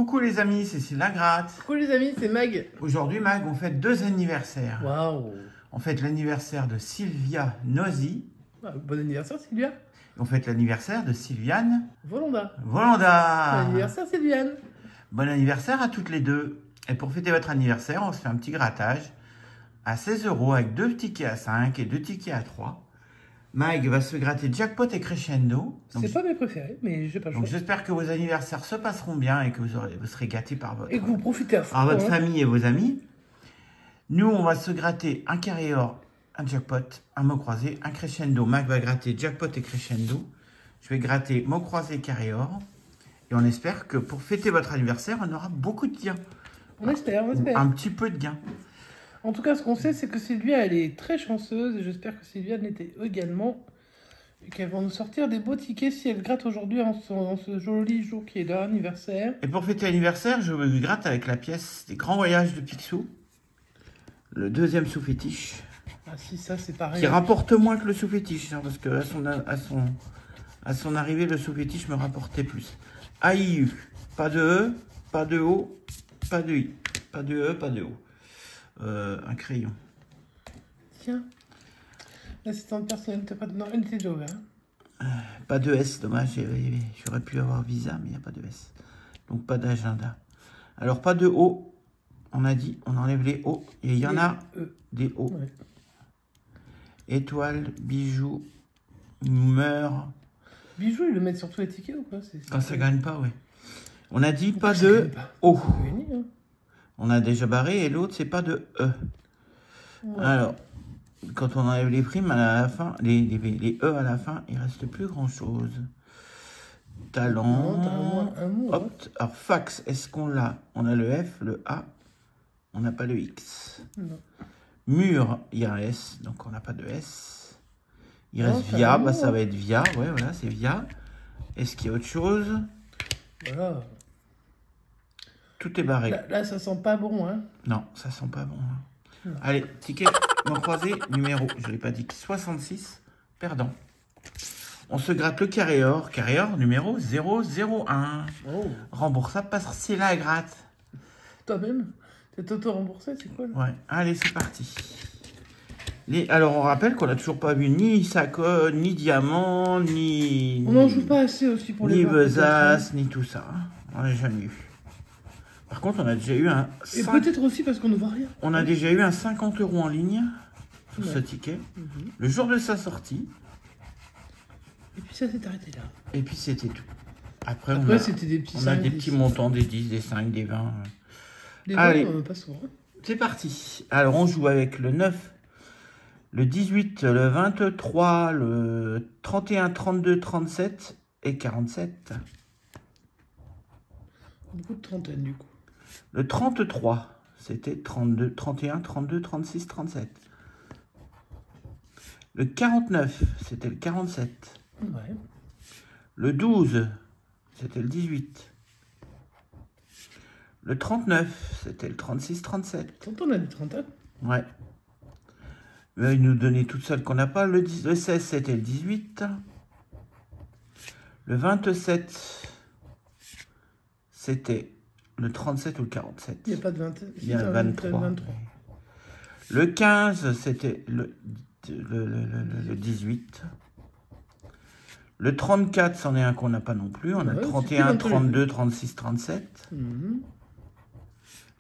Coucou les amis, c'est Sylvain Gratte. Coucou les amis, c'est Mag. Aujourd'hui Mag, on fête 2 anniversaires. Waouh. On fête l'anniversaire de Sylvia Nosy. Ah, bon anniversaire Sylvia. On fête l'anniversaire de Sylviane Volonda. Volonda. Bon anniversaire Sylviane. Bon anniversaire à toutes les deux. Et pour fêter votre anniversaire, on se fait un petit grattage à 16 € avec 2 tickets à 5 et 2 tickets à 3. Mag va se gratter Jackpot et Crescendo. C'est pas mes préférés, mais j'ai pas le choix. Donc j'espère que vos anniversaires se passeront bien et que vous serez gâtés par Et que vous profitez à fond. par votre famille et vos amis. Nous, on va se gratter un carré or, un jackpot, un mot croisé, un crescendo. Mag va gratter jackpot et crescendo. Je vais gratter mot croisé, carré or. Et on espère que pour fêter votre anniversaire, on aura beaucoup de gains. On espère, on espère. Un petit peu de gains. En tout cas, ce qu'on sait, c'est que Sylvia, elle est très chanceuse. Et j'espère que Sylvia l'était également. Et qu'elles vont nous sortir des beaux tickets si elle gratte aujourd'hui en ce joli jour qui est leur anniversaire. Et pour fêter l'anniversaire, je me gratte avec la pièce des grands voyages de Picsou. Le deuxième sous-fétiche. Ah si, ça c'est pareil. Qui rapporte moins que le sous-fétiche. Hein, parce que à son arrivée, le sous-fétiche me rapportait plus. AIU. Pas de E, pas de O, pas de I. Pas de E, pas de O. Un crayon. Tiens. L'assistante personnelle, t'as pas de... Non, elle était déjà ouverte. Pas de S, dommage. J'aurais pu avoir Visa, mais il n'y a pas de S. Donc pas d'agenda. Alors pas de O. On a dit, on enlève les O. Et il y en a des O. Ouais. Étoile, bijoux, meurt. Bijoux, ils le mettent sur tous les tickets ou quoi? Quand ça gagne pas, oui. On a dit pas de O. Hein. On a déjà barré et l'autre, c'est pas de E. Ouais. Alors, quand on enlève les primes à la fin, les E à la fin, il reste plus grand-chose. Talent. Non, t'as un mot. Hop. Hein. Alors, fax, est-ce qu'on l'a? On a le F, le A. On n'a pas le X. Non. Mur, il y a un S, donc on n'a pas de S. Il reste via, bah ça va être via. Ouais, voilà, c'est via. Est-ce qu'il y a autre chose? Voilà. Tout est barré. Là, ça sent pas bon, hein. Non, ça sent pas bon. Hein. Non. Allez, ticket, mon croisé, numéro, je ne l'ai pas dit, 66, perdant. On se gratte le carré or numéro 001. Oh. Remboursable par Sylvain Gratte. Toi-même, t'es auto-remboursé, c'est quoi là? Ouais, allez, c'est parti. Alors, on rappelle qu'on n'a toujours pas vu ni sacoche, ni diamant, ni... On n'en joue pas assez aussi pour les ni voir, besace, ni tout ça. On n'a jamais eu. Par contre, on a déjà eu un... Et peut-être aussi parce qu'on ne voit rien. On a déjà eu un 50 € en ligne sur ce ticket. Le jour de sa sortie. Et puis ça s'est arrêté là. Et puis c'était tout. Après c'était des petits 5, on a des petits montants, des 10, des 5, des 20. Des Allez, 20, pas souvent. c'est parti. Alors on joue avec le 9, le 18, le 23, le 31, 32, 37 et 47. Beaucoup de trentaine du coup. Le 33, c'était 32, 31, 32, 36, 37. Le 49, c'était le 47. Ouais. Le 12, c'était le 18. Le 39, c'était le 36, 37. Quand on a des trentaines. Ouais. Mais il nous donnait toutes celles qu'on n'a pas. Le 16, c'était le 18. Le 27, c'était le 37 ou le 47. Il n'y a pas de 20. Il y a le 23. 23. Le 15, c'était le 18. Le 34, c'en est un qu'on n'a pas non plus. On a Ouais, 31, 32, 36, 37.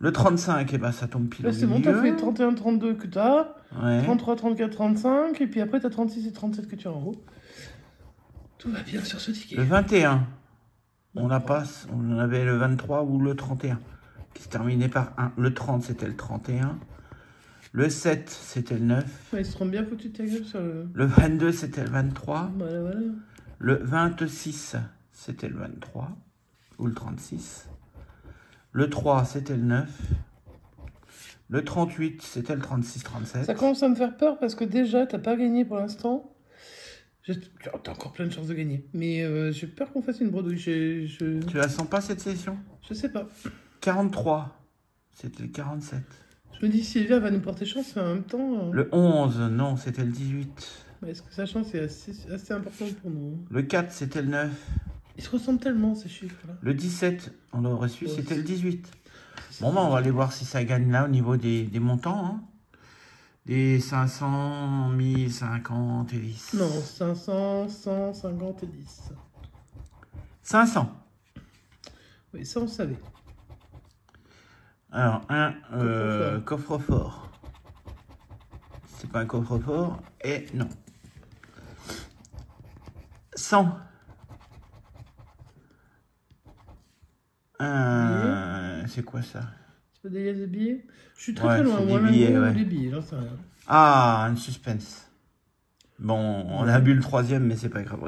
Le 35, eh ben, ça tombe pile au C'est bon, milieu. t'as fait 31, 32 que t'as. Ouais. 33, 34, 35. Et puis après, t'as 36 et 37 que tu as en haut. Tout va bien sur ce ticket. Le 21, on n'a pas, on avait le 23 ou le 31, qui se terminait par 1. Le 30, c'était le 31. Le 7, c'était le 9. Ouais, ils seront bien foutus de ta gueule sur le... Le 22, c'était le 23. Voilà, voilà. Le 26, c'était le 23. Ou le 36. Le 3, c'était le 9. Le 38, c'était le 36, 37. Ça commence à me faire peur parce que déjà, t'as pas gagné pour l'instant. T'as encore plein de chances de gagner. Mais j'ai peur qu'on fasse une bredouille. Tu la sens pas cette session? Je sais pas. 43, c'était le 47. Je me dis, Sylvia va nous porter chance, mais en même temps... Le 11, non, c'était le 18. Est-ce que sa chance est assez importante pour nous? Le 4, c'était le 9. Ils se ressemblent tellement, ces chiffres-là. Le 17, on l'a reçu, Ouais, c'était le 18. C'est Bon, ça. bah, on va aller voir si ça gagne là au niveau des montants. Hein. Des 500, 1050 et 10. Non, 500, 150 et 10. 500. Oui, ça, on savait. Alors, un Coffre-fort. coffre-fort. C'est pas un coffre-fort. Et non. 100. C'est quoi ça? C'est pas des billets? Je suis très Ouais, très loin. c'est Moi, des même billets, ou ouais. des billets, j'en sais rien. Ah, un suspense. Bon, on a bu le troisième, mais c'est pas grave.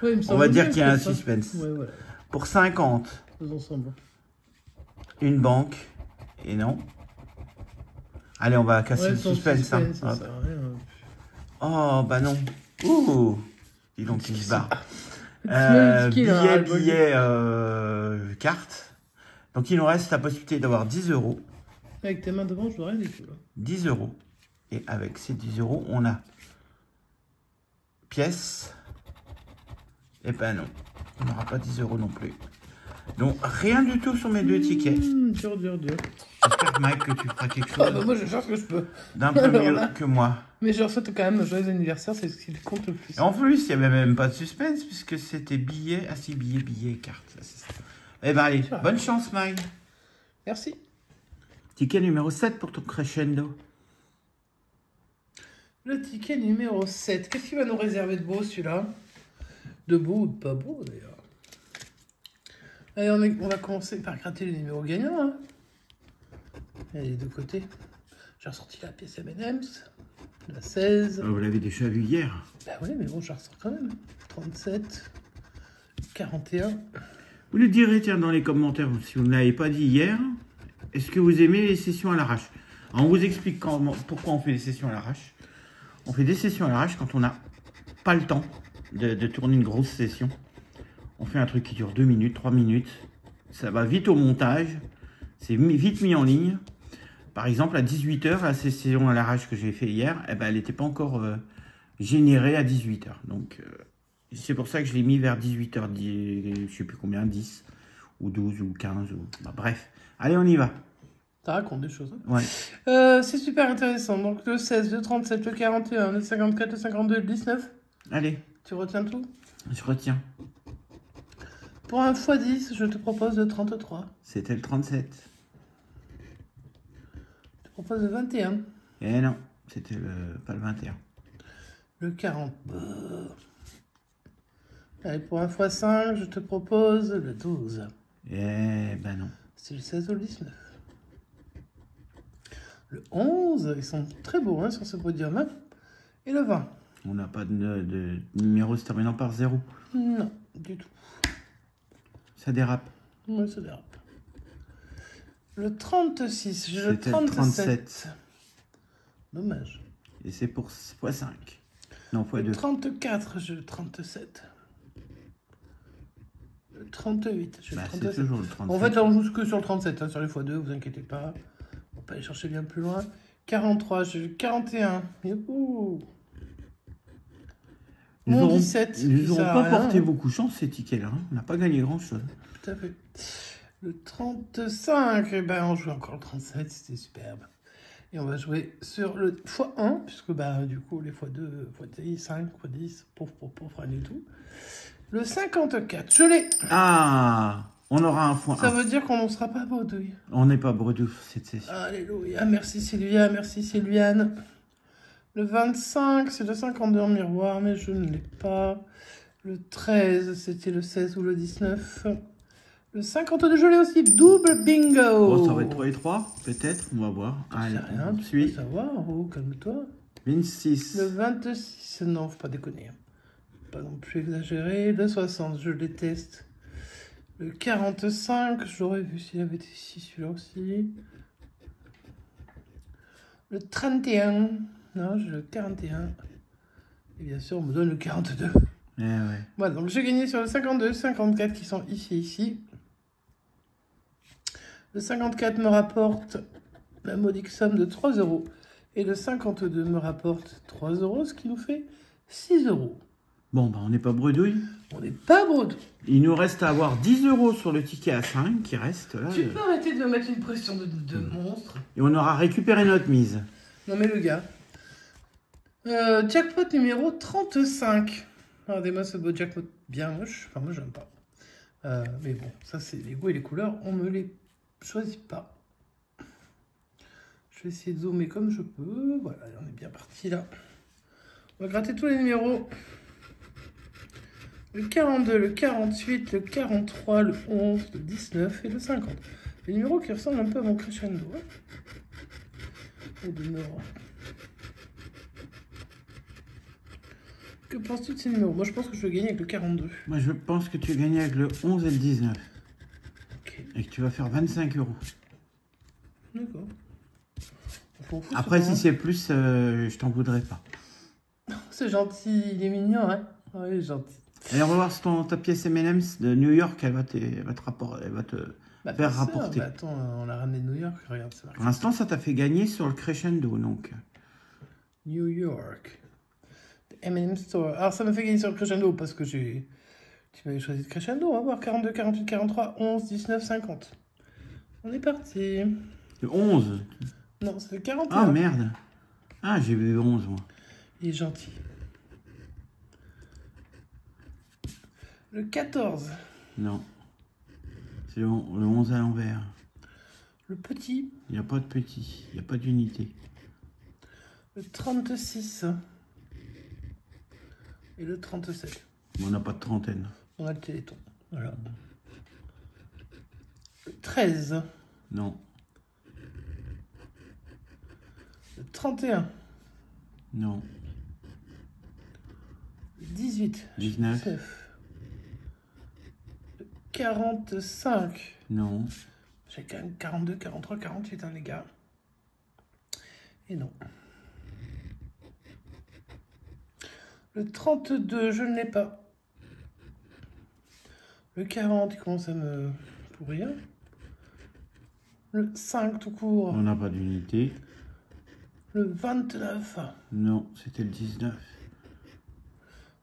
Ouais, il me On semble va dire bien qu'il y a que un ça. suspense. Ouais, voilà. Pour 50, Faisons semblant. une banque. Et non. Allez, on va casser Ouais, le sans suspense. Hein. ça Hop. sert à rien. Oh, bah non. Ouh. Dis donc, il se barre. Billet, carte. Donc, il nous reste la possibilité d'avoir 10 euros. Avec tes mains devant, je vois rien du tout. Là. 10 euros. Et avec ces 10 euros, on a pièces. Et ben non. On n'aura pas 10 euros non plus. Donc, rien du tout sur mes deux tickets. Dur, dur, dur. J'espère, Mike, que tu feras quelque Ah, bah, chose moi, je cherche ce que je peux. d'un peu Alors mieux là. que moi. Mais je leur souhaite quand même un joyeux anniversaire, c'est ce qui compte le plus. Et en plus, il n'y avait même pas de suspense puisque c'était billets. Ah si, billets et cartes. Ça, c'est ça. Eh ben allez, bonne chance, Mike. Merci. Ticket numéro 7 pour ton crescendo. Le ticket numéro 7. Qu'est-ce qu'il va nous réserver de beau, celui-là? De beau ou de pas beau, d'ailleurs. Allez, on va commencer par gratter les numéros gagnants. Hein. Allez, les deux côtés. J'ai ressorti la pièce M&M's. La 16. Vous l'avez déjà vu hier. Bah oui, mais bon, je la ressors quand même. 37. 41. Vous le direz, tiens, dans les commentaires, si vous ne l'avez pas dit hier, est-ce que vous aimez les sessions à l'arrache? On vous explique pourquoi on fait les sessions à l'arrache. On fait des sessions à l'arrache quand on n'a pas le temps de tourner une grosse session. On fait un truc qui dure 2 minutes, 3 minutes. Ça va vite au montage. C'est vite mis en ligne. Par exemple, à 18 h, la session à l'arrache que j'ai fait hier, eh ben, elle n'était pas encore générée à 18 h. Donc, c'est pour ça que je l'ai mis vers 18 h, je ne sais plus combien, 10 ou 12 ou 15. Bah, bref, allez, on y va. Ça raconte des choses. Hein. Ouais. C'est super intéressant. Donc, le 16, le 37, le 41, le 54, le 52, le 19. Allez, Tu retiens tout? je retiens. Pour un x10, je te propose le 33. C'était le 37. Je te propose le 21. Eh non, c'était pas le 21. Le 40. Allez, pour un x5, je te propose le 12. Eh ben non. C'est le 16 ou le 19. Le 11, ils sont très beaux hein, sur ce podium. Hein. Et le 20. On n'a pas de numéro se terminant par 0. Non, du tout. Ça dérape. Moi, ça dérape. Le 36, j'ai le C'était 37. Dommage. Et c'est pour x5. Non, Le x2. 34, j'ai le 37. Le 38, j'ai Bah, le c'est 37. toujours le 37. En fait, on joue que sur le 37, hein, sur les x2, vous inquiétez pas. On va pas aller chercher bien plus loin. 43, j'ai le 41. Youhou. Mon 17. Ils n'auront ça pas a rien, porté hein. beaucoup chance ces tickets-là. Hein. On n'a pas gagné grand-chose. Tout à fait. Le 35, eh ben, on joue encore le 37, c'était superbe. Et on va jouer sur le x1, puisque bah, du coup, les x2, x5, x10, rien du tout. Le 54, je l'ai. Ah, on aura un point. Ça veut dire qu'on n'en sera pas bredouille. On n'est pas bredouille cette session. Alléluia, merci Sylvia, merci Sylviane. Le 25, c'est le 52 en miroir, mais je ne l'ai pas. Le 13, c'était le 16 ou le 19. Le 52, je l'ai aussi. Double bingo. Oh, ça va être 3 et 3, peut-être. On va voir. Allez, C'est rien, on tu peux suit. savoir. Oh, calme-toi. 26. Le 26, non, faut pas déconner. Pas non plus exagéré. Le 60, je le déteste. Le 45, j'aurais vu s'il avait été ici, celui-là aussi. Le 31, non, j'ai le 41. Et bien sûr, on me donne le 42. Eh ouais. Voilà, donc j'ai gagné sur le 52, 54 qui sont ici. Le 54 me rapporte la modique somme de 3 €. Et le 52 me rapporte 3 €, ce qui nous fait 6 €. Bon, bah, on n'est pas bredouille. On n'est pas bredouille. Il nous reste à avoir 10 € sur le ticket à 5 qui reste là. Tu peux arrêter de me mettre une pression de monstre. Et on aura récupéré notre mise. Non mais le gars. Jackpot numéro 35. Regardez-moi ce beau jackpot bien moche. Enfin moi j'aime pas. Mais bon, ça c'est les goûts et les couleurs. On ne les choisit pas. Je vais essayer de zoomer comme je peux. Voilà, on est bien parti là. On va gratter tous les numéros. Le 42, le 48, le 43, le 11, le 19 et le 50. Les numéros qui ressemblent un peu à mon crescendo. Et de Nord. Que penses-tu de ces numéros? Moi je pense que je vais gagner avec le 42. Moi je pense que tu vas gagner avec le 11 et le 19. Ok. Et que tu vas faire 25 €. D'accord. Après si c'est plus, je t'en voudrais pas. C'est gentil, il est mignon, hein? Oui, il est gentil. Allez, on va voir si ta pièce M&M's de New York, elle va te faire rapporter. Bah, attends, on l'a ramené de New York, regarde, c'est marqué. Pour l'instant, ça t'a fait gagner sur le crescendo, donc. New York. M&M Store. Alors, ça m'a fait gagner sur le crescendo parce que tu m'avais choisi le crescendo. On va voir 42, 48, 43, 11, 19, 50. On est parti. Le 11. Non, c'est le 41. Ah, merde. Ah, j'ai vu 11, moi. Il est gentil. Le 14. Non. C'est le 11 à l'envers. Le petit. Il n'y a pas de petit. Il n'y a pas d'unité. Le 36. Et le 37. On n'a pas de trentaine. On a le téléthon. Voilà. Le 13. Non. Le 31. Non. Le 18. 19. Le 45. Non. J'ai quand même 42, 43, 48, hein, les gars. Et non. Le 32, je ne l'ai pas. Le 40, il commence à me pourrir. Le 5, tout court. On n'a pas d'unité. Le 29. Non, c'était le 19.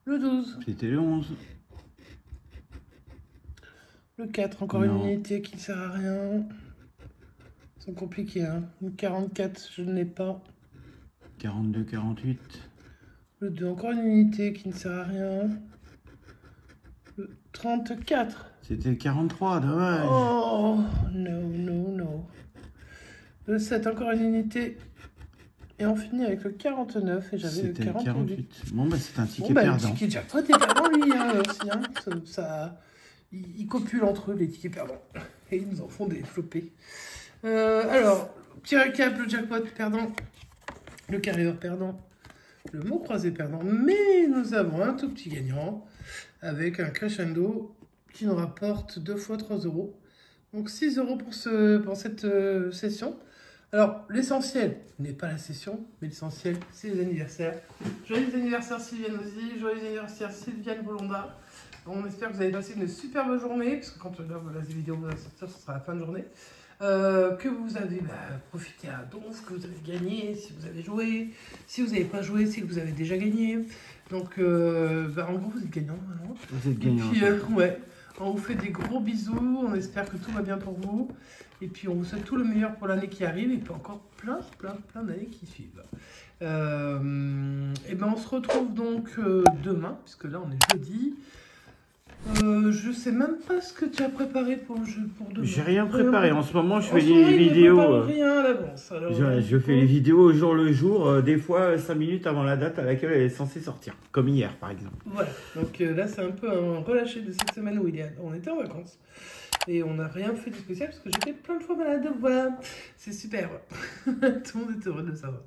Le 12. C'était le 11. Le 4, encore Non. une unité qui ne sert à rien. Ils sont compliqués, hein. Le 44, je ne l'ai pas. 42, 48. Le 2, encore une unité qui ne sert à rien. Le 34. C'était le 43, dommage. Oh, no. Le 7, encore une unité. Et on finit avec le 49. Et j'avais le C'était le 48. 48. Bon, bah, c'est un ticket Bon, bah, perdant. le ticket jackpot est perdant, lui, hein, aussi. Hein. Ils copulent entre eux, les tickets perdants. Et ils nous en font des flopés. Alors, petit récap, le jackpot perdant. Le carrière perdant. Le mot croisé perdant. Mais nous avons un tout petit gagnant. Avec un crescendo qui nous rapporte 2 fois 3 €. Donc 6 € pour cette session. Alors, l'essentiel n'est pas la session, mais l'essentiel, c'est les anniversaires. Joyeux anniversaire Sylviane aussi, joyeux anniversaire Sylviane Bolonda. On espère que vous avez passé une superbe journée, parce que quand la vidéo va sortir, ce sera la fin de journée. Que vous avez profité à donf, que vous avez gagné, si vous avez joué. Si vous n'avez pas joué, c'est que vous avez déjà gagné. Donc, en gros, vous êtes gagnant maintenant. Vous êtes gagnant. Et puis, ouais, on vous fait des gros bisous. On espère que tout va bien pour vous. Et puis, on vous souhaite tout le meilleur pour l'année qui arrive. Et puis, encore plein d'années qui suivent. Et ben, on se retrouve donc demain, puisque là, on est jeudi. Je sais même pas ce que tu as préparé pour demain. J'ai rien préparé. En ce moment, je fais En ce moment, les il ne vidéos. prépare rien à l'avance. Alors, Je fais les vidéos au jour le jour, des fois 5 minutes avant la date à laquelle elle est censée sortir. Comme hier, par exemple. Voilà. Donc là, c'est un peu un relâché de cette semaine où on était en vacances. Et on n'a rien fait de spécial parce que j'étais plein de fois malade. Donc voilà, c'est super. Tout le monde est heureux de le savoir.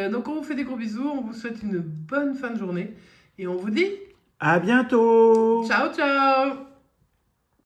Donc on vous fait des gros bisous. On vous souhaite une bonne fin de journée. Et on vous dit... À bientôt! Ciao, ciao!